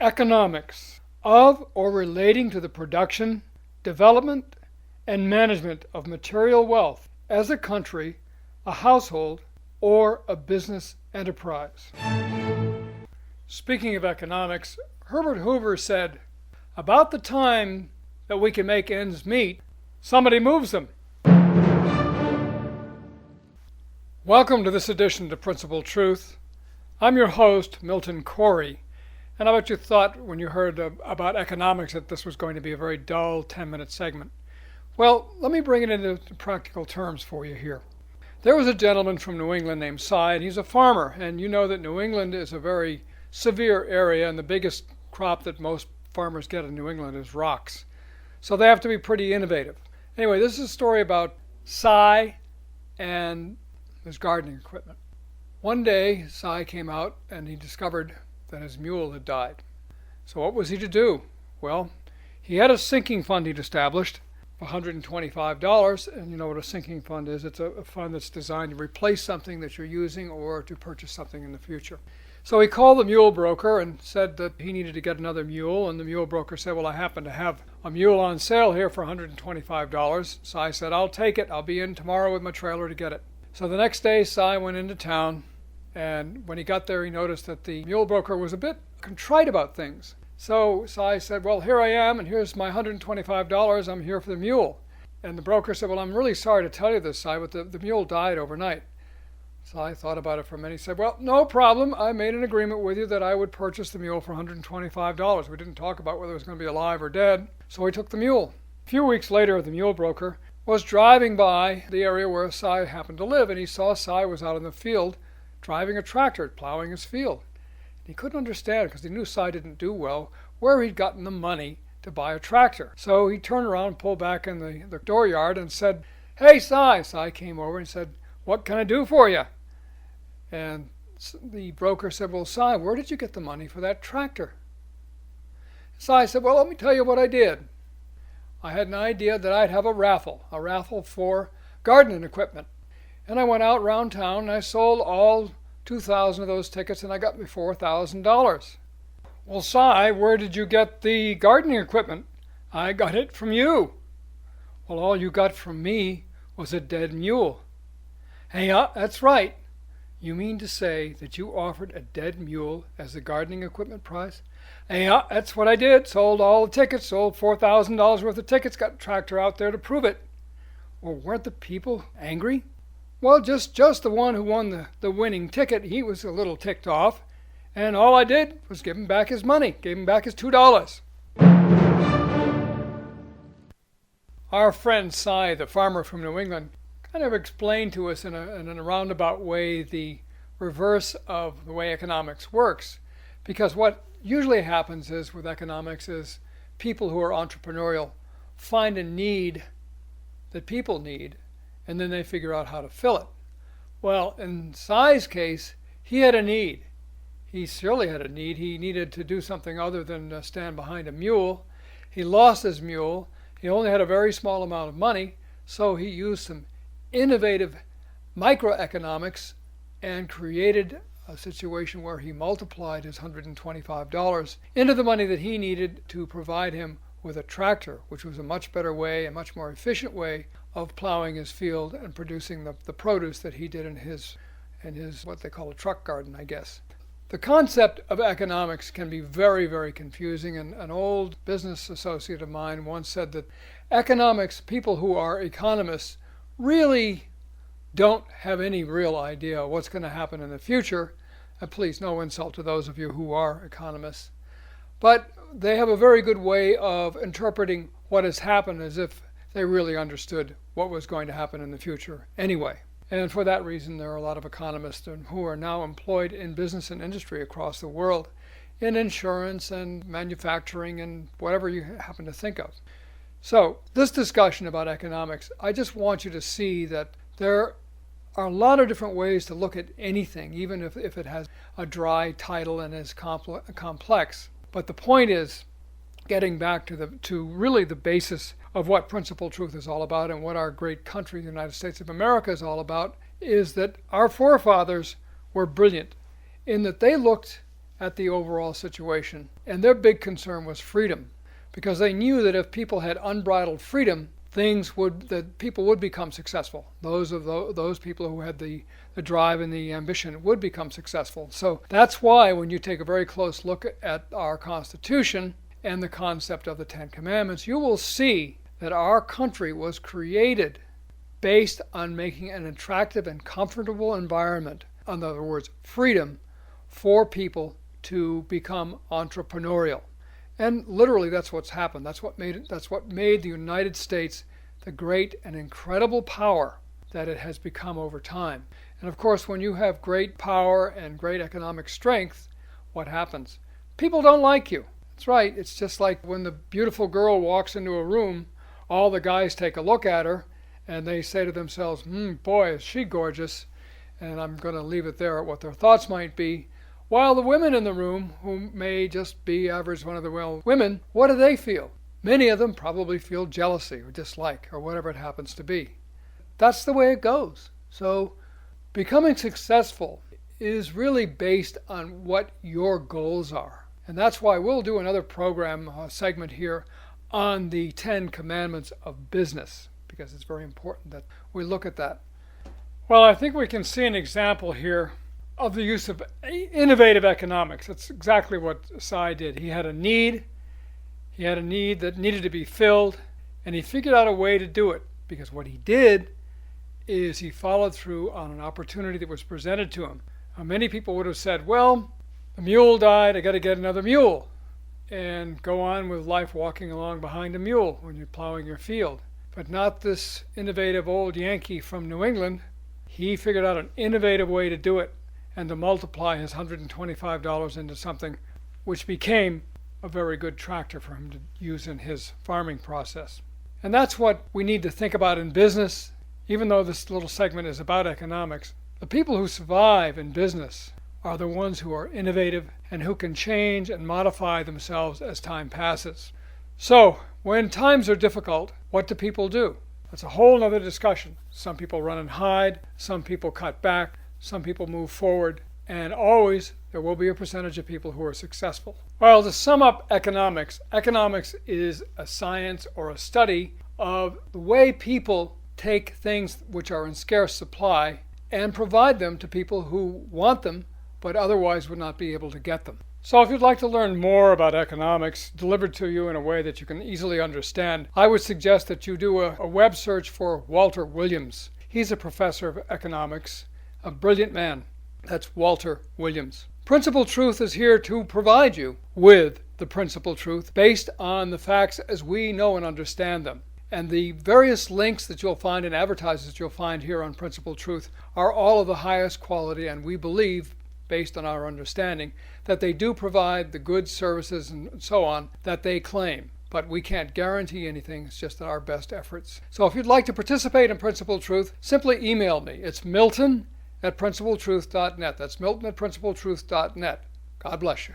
Economics of or relating to the production, development, and management of material wealth as a country, a household, or a business enterprise. Speaking of economics, Herbert Hoover said, "About the time that we can make ends meet, somebody moves them." Welcome to this edition of Principled Truth. I'm your host, Milton Corey, and I bet you thought when you heard about economics that this was going to be a very dull 10-minute segment. Well, let me bring it into practical terms for you here. There was a gentleman from New England named Cy, and he's a farmer, and you know that New England is a very severe area, and the biggest crop that most farmers get in New England is rocks. So they have to be pretty innovative. Anyway, this is a story about Cy and his gardening equipment. One day, Cy came out and he discovered that his mule had died. So what was he to do? Well, he had a sinking fund he'd established for $125, and you know what a sinking fund is. It's a fund that's designed to replace something that you're using or to purchase something in the future. So he called the mule broker and said that he needed to get another mule, and the mule broker said, "Well, I happen to have a mule on sale here for $125. Cy said, "I'll take it. I'll be in tomorrow with my trailer to get it." So the next day, Cy went into town, and when he got there, he noticed that the mule broker was a bit contrite about things. So Cy said, "Well, here I am, and here's my $125. I'm here for the mule." And the broker said, "Well, I'm really sorry to tell you this, Cy, but the mule died overnight." Cy thought about it for a minute. He said, "Well, no problem. I made an agreement with you that I would purchase the mule for $125. We didn't talk about whether it was going to be alive or dead, so he took the mule." A few weeks later, the mule broker was driving by the area where Cy happened to live, and he saw Cy was out in the field driving a tractor, plowing his field. He couldn't understand, because he knew Cy didn't do well, where he'd gotten the money to buy a tractor. So he turned around, pulled back in the dooryard and said, "Hey, Cy." Cy came over and said, "What can I do for you?" And the broker said, "Well, Cy, where did you get the money for that tractor?" Cy said, "Well, let me tell you what I did. I had an idea that I'd have a raffle for gardening equipment. And I went out around town and I sold all 2,000 of those tickets, and I got me $4,000. "Well, Cy, where did you get the gardening equipment?" "I got it from you." "Well, all you got from me was a dead mule." "Hey, that's right. You mean to say that you offered a dead mule as the gardening equipment price?" "Hey, that's what I did. Sold all the tickets, sold $4,000 worth of tickets, got a tractor out there to prove it." "Well, weren't the people angry?" "Well, just the one who won the winning ticket, he was a little ticked off, and all I did was give him back his money, gave him back his $2. Our friend Cy, the farmer from New England, kind of explained to us in a roundabout way the reverse of the way economics works. Because what usually happens is with economics is people who are entrepreneurial find a need that people need, and then they figure out how to fill it. Well, in Cy's case, he had a need. He surely had a need. He needed to do something other than stand behind a mule. He lost his mule. He only had a very small amount of money, so he used some innovative microeconomics and created a situation where he multiplied his $125 into the money that he needed to provide him with a tractor, which was a much better way, a much more efficient way of plowing his field and producing the produce that he did in his what they call a truck garden, I guess. The concept of economics can be very, very confusing, and an old business associate of mine once said that economics, people who are economists, really don't have any real idea what's going to happen in the future. And please, no insult to those of you who are economists. But they have a very good way of interpreting what has happened as if they really understood what was going to happen in the future anyway. And for that reason, there are a lot of economists who are now employed in business and industry across the world, in insurance and manufacturing and whatever you happen to think of. So this discussion about economics, I just want you to see that there are a lot of different ways to look at anything, even if it has a dry title and is complex. But the point is, getting back to really the basis of what Principled Truth is all about and what our great country, the United States of America, is all about, is that our forefathers were brilliant in that they looked at the overall situation. And their big concern was freedom, because they knew that if people had unbridled freedom, that people would become successful. Those people who had the drive and the ambition would become successful. So that's why when you take a very close look at our Constitution and the concept of the Ten Commandments, you will see that our country was created based on making an attractive and comfortable environment, in other words, freedom, for people to become entrepreneurial. And literally that's what's happened. That's what made the United States the great and incredible power that it has become over time. And of course, when you have great power and great economic strength, what happens? People don't like you. That's right. It's just like when the beautiful girl walks into a room, all the guys take a look at her and they say to themselves, boy, is she gorgeous. And I'm going to leave it there at what their thoughts might be. While the women in the room, who may just be average run-of-the-mill women, what do they feel? Many of them probably feel jealousy or dislike or whatever it happens to be. That's the way it goes. So becoming successful is really based on what your goals are. And that's why we'll do another program segment here on the 10 Commandments of business, because it's very important that we look at that. Well, I think we can see an example here of the use of innovative economics. That's exactly what Sy did. He had a need that needed to be filled, and he figured out a way to do it, because what he did is he followed through on an opportunity that was presented to him. Many people would have said, well, the mule died, I got to get another mule, and go on with life walking along behind a mule when you're plowing your field. But not this innovative old Yankee from New England. He figured out an innovative way to do it and to multiply his $125 into something which became a very good tractor for him to use in his farming process. And that's what we need to think about in business. Even though this little segment is about economics, the people who survive in business are the ones who are innovative and who can change and modify themselves as time passes. So, when times are difficult, what do people do? That's a whole other discussion. Some people run and hide, some people cut back, some people move forward, and always there will be a percentage of people who are successful. Well, to sum up economics, economics is a science or a study of the way people take things which are in scarce supply and provide them to people who want them but otherwise would not be able to get them. So if you'd like to learn more about economics delivered to you in a way that you can easily understand, I would suggest that you do a web search for Walter Williams. He's a professor of economics, a brilliant man. That's Walter Williams. Principal Truth is here to provide you with the principal truth based on the facts as we know and understand them. And the various links that you'll find and advertisements that you'll find here on Principal Truth are all of the highest quality, and we believe, based on our understanding, that they do provide the goods, services, and so on that they claim. But we can't guarantee anything. It's just our best efforts. So if you'd like to participate in Principal Truth, simply email me. It's Milton@principaltruth.net. That's Milton@principaltruth.net. God bless you.